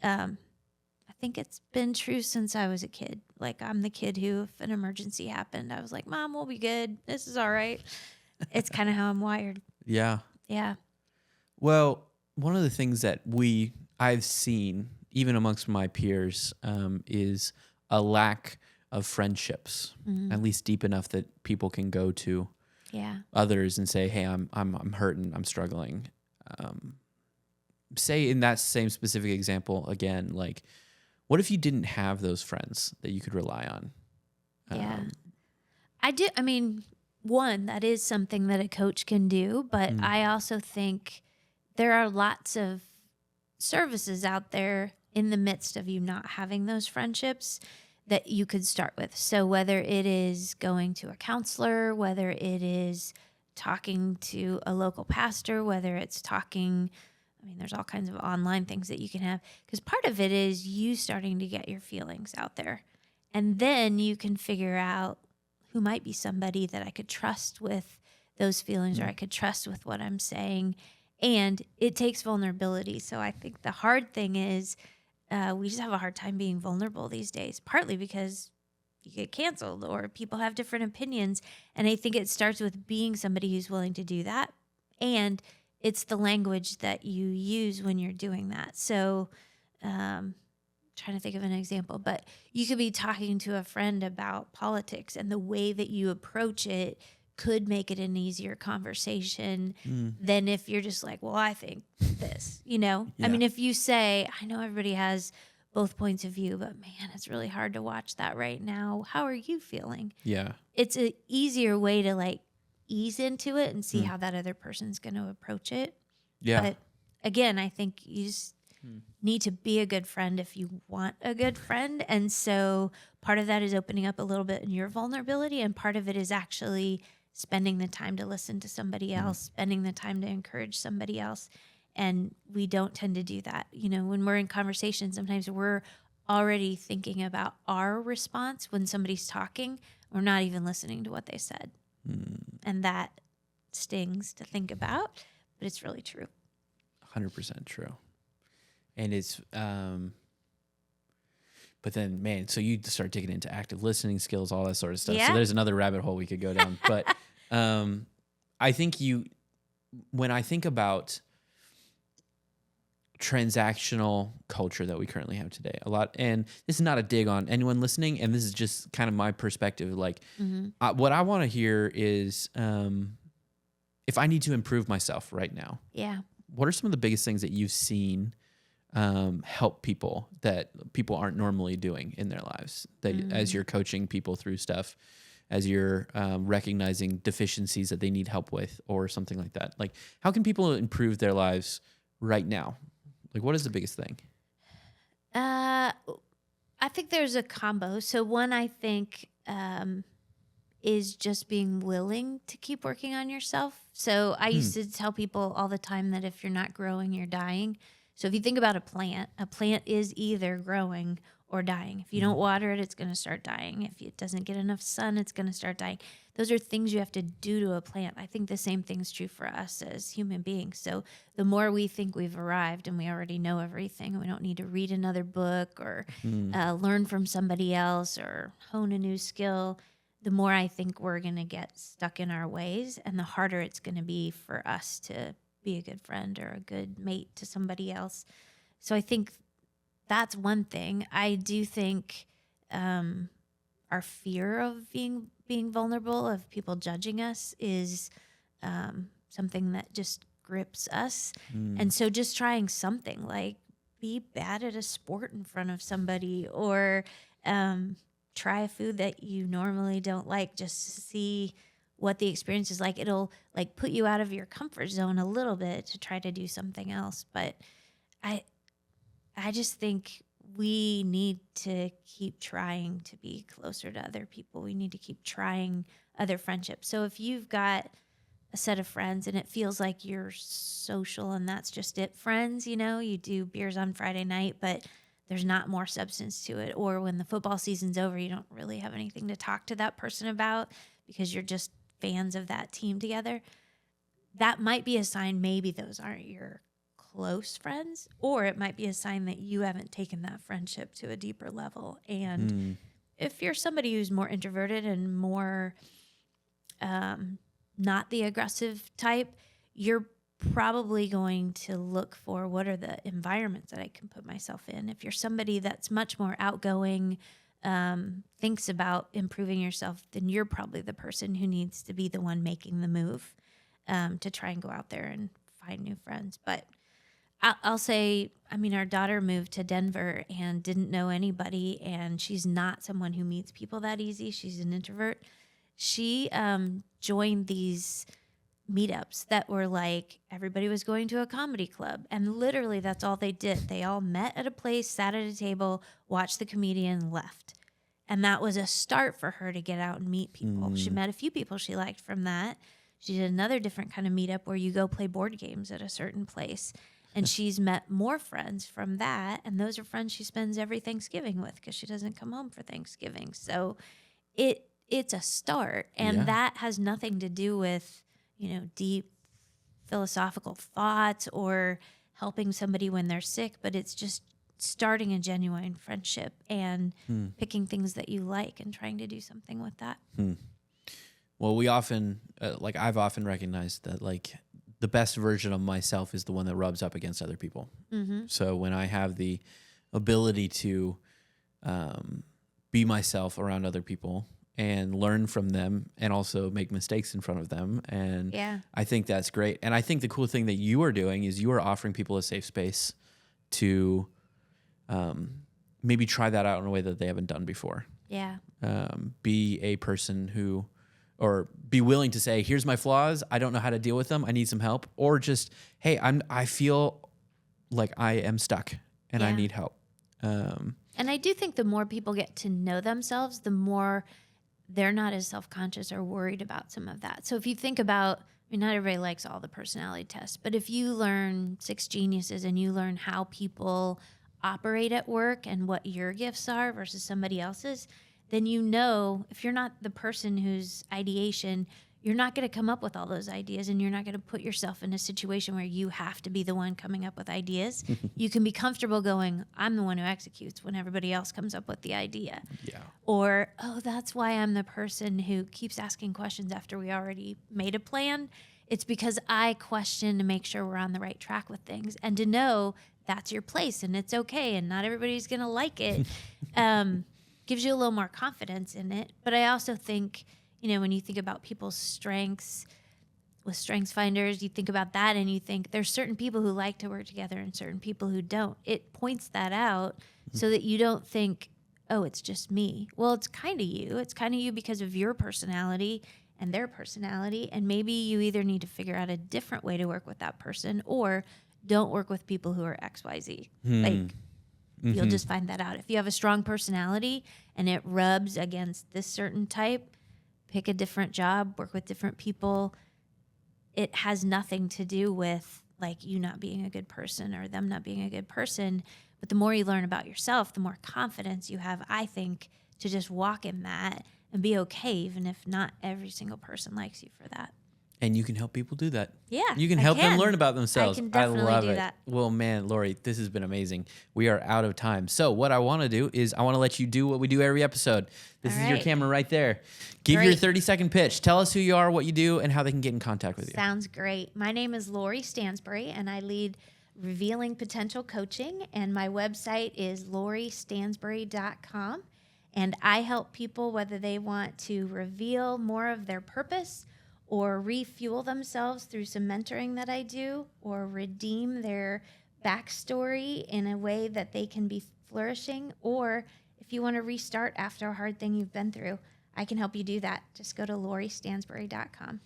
Speaker 1: I think it's been true since I was a kid. Like, I'm the kid who, if an emergency happened, I was like, Mom, we'll be good. This is all right. It's kind of how I'm wired.
Speaker 2: Yeah.
Speaker 1: Yeah.
Speaker 2: Well, one of the things that I've seen, even amongst my peers, is a lack of friendships, at least deep enough that people can go to others and say, hey, I'm hurting, I'm struggling. Say in that same specific example again, like, what if you didn't have those friends that you could rely on?
Speaker 1: Yeah. I mean, one, that is something that a coach can do, but I also think there are lots of services out there in the midst of you not having those friendships that you could start with. So whether it is going to a counselor, whether it is talking to a local pastor, whether it's talking, I mean, there's all kinds of online things that you can have, because part of it is you starting to get your feelings out there. And then you can figure out who might be somebody that I could trust with those feelings, or I could trust with what I'm saying. And it takes vulnerability. So I think the hard thing is we just have a hard time being vulnerable these days, partly because you get canceled or people have different opinions. And I think it starts with being somebody who's willing to do that. And it's the language that you use when you're doing that. So trying to think of an example, but you could be talking to a friend about politics, and the way that you approach it could make it an easier conversation than if you're just like, well, I think this, you know? Yeah. I mean, if you say, I know everybody has both points of view, but man, it's really hard to watch that right now. How are you feeling? Yeah. It's an easier way to like ease into it and see how that other person's going to approach it. Yeah. But again, I think you just need to be a good friend if you want a good friend. And so part of that is opening up a little bit in your vulnerability. And part of it is actually spending the time to listen to somebody else, spending the time to encourage somebody else. And we don't tend to do that. You know, when we're in conversation, sometimes we're already thinking about our response when somebody's talking. We're not even listening to what they said. And that stings to think about, but it's really true.
Speaker 2: 100% true. And it's, but then, man, so you start digging into active listening skills, all that sort of stuff. Yeah. So there's another rabbit hole we could go down. But I think when I think about transactional culture that we currently have today, a lot, and this is not a dig on anyone listening, and this is just kind of my perspective. Like, what I want to hear is, if I need to improve myself right now, what are some of the biggest things that you've seen help people that people aren't normally doing in their lives, that as you're coaching people through stuff, as you're recognizing deficiencies that they need help with or something like that? Like, how can people improve their lives right now? Like, what is the biggest thing?
Speaker 1: I think there's a combo. So one, I think is just being willing to keep working on yourself. So I used to tell people all the time that if you're not growing, you're dying. So if you think about a plant is either growing or dying. If you don't water it, it's going to start dying. If it doesn't get enough sun, it's going to start dying. Those are things you have to do to a plant. I think the same thing's true for us as human beings. So the more we think we've arrived and we already know everything, we don't need to read another book or learn from somebody else or hone a new skill, the more I think we're going to get stuck in our ways, and the harder it's going to be for us to be a good friend or a good mate to somebody else. So I think that's one thing. I do think our fear of being vulnerable, of people judging us, is something that just grips us. And so just trying something like be bad at a sport in front of somebody, or try a food that you normally don't like, just to see what the experience is like. It'll like put you out of your comfort zone a little bit to try to do something else. But I just think we need to keep trying to be closer to other people. We need to keep trying other friendships. So if you've got a set of friends and it feels like you're social and that's just it, friends, you do beers on Friday night, but there's not more substance to it. Or when the football season's over, you don't really have anything to talk to that person about because you're just fans of that team together. That might be a sign maybe those aren't your close friends, or it might be a sign that you haven't taken that friendship to a deeper level. And if you're somebody who's more introverted and more not the aggressive type, you're probably going to look for what are the environments that I can put myself in. If you're somebody that's much more outgoing, thinks about improving yourself, then you're probably the person who needs to be the one making the move to try and go out there and find new friends. But I'll say, our daughter moved to Denver and didn't know anybody, and she's not someone who meets people that easy. She's an introvert. She joined these meetups that were like everybody was going to a comedy club, and literally that's all they did. They all met at a place, sat at a table, watched the comedian, left. And that was a start for her to get out and meet people. She met a few people she liked from that. She did another different kind of meetup where you go play board games at a certain place. And she's met more friends from that, and those are friends she spends every Thanksgiving with because she doesn't come home for Thanksgiving. So it's a start, and that has nothing to do with deep philosophical thoughts or helping somebody when they're sick, but it's just starting a genuine friendship and picking things that you like and trying to do something with that.
Speaker 2: Well, we often, I've often recognized that the best version of myself is the one that rubs up against other people. So when I have the ability to be myself around other people and learn from them and also make mistakes in front of them. And I think that's great. And I think the cool thing that you are doing is you are offering people a safe space to maybe try that out in a way that they haven't done before.
Speaker 1: Yeah.
Speaker 2: Be a person who, or be willing to say, here's my flaws. I don't know how to deal with them. I need some help. Or just, hey, I feel like I am stuck and I need help.
Speaker 1: And I do think the more people get to know themselves, the more they're not as self-conscious or worried about some of that. So if you think about, not everybody likes all the personality tests, but if you learn 6 Geniuses and you learn how people operate at work and what your gifts are versus somebody else's, then if you're not the person whose ideation, you're not going to come up with all those ideas, and you're not going to put yourself in a situation where you have to be the one coming up with ideas. You can be comfortable going, I'm the one who executes when everybody else comes up with the idea.
Speaker 2: Yeah.
Speaker 1: Or, that's why I'm the person who keeps asking questions after we already made a plan. It's because I question to make sure we're on the right track with things, and to know that's your place and it's okay and not everybody's going to like it. Gives you a little more confidence in it. But I also think, when you think about people's strengths with Strengths Finders, you think about that and you think there's certain people who like to work together and certain people who don't. It points that out so that you don't think, oh, it's just me. Well, it's kind of you. It's kind of you because of your personality and their personality. And maybe you either need to figure out a different way to work with that person, or don't work with people who are XYZ. You'll just find that out. If you have a strong personality and it rubs against this certain type, pick a different job, work with different people. It has nothing to do with like you not being a good person or them not being a good person. But the more you learn about yourself, the more confidence you have, I think, to just walk in that and be okay, even if not every single person likes you for that.
Speaker 2: And you can help people do that.
Speaker 1: Yeah,
Speaker 2: you can help them learn about themselves.
Speaker 1: I can definitely
Speaker 2: love
Speaker 1: do
Speaker 2: it.
Speaker 1: that.
Speaker 2: Well, man, Lori, this has been amazing. We are out of time. So what I want to do is I want to let you do what we do every episode. This is your camera right there. Give your 30-second pitch. Tell us who you are, what you do, and how they can get in contact with you.
Speaker 1: Sounds great. My name is Lori Stansbury, and I lead Revealing Potential Coaching, and my website is loristansbury.com. And I help people whether they want to reveal more of their purpose or refuel themselves through some mentoring that I do, or redeem their backstory in a way that they can be flourishing, or if you want to restart after a hard thing you've been through, I can help you do that. Just go to loristansbury.com.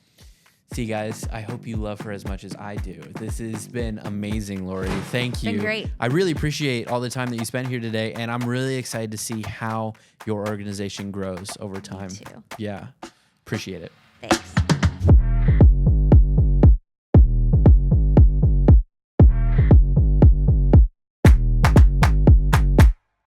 Speaker 2: See, guys, I hope you love her as much as I do. This has been amazing, Lori. Thank you.
Speaker 1: It's been great.
Speaker 2: I really appreciate all the time that you spent here today, and I'm really excited to see how your organization grows over time.
Speaker 1: Me too.
Speaker 2: Yeah. Appreciate it.
Speaker 1: Thanks.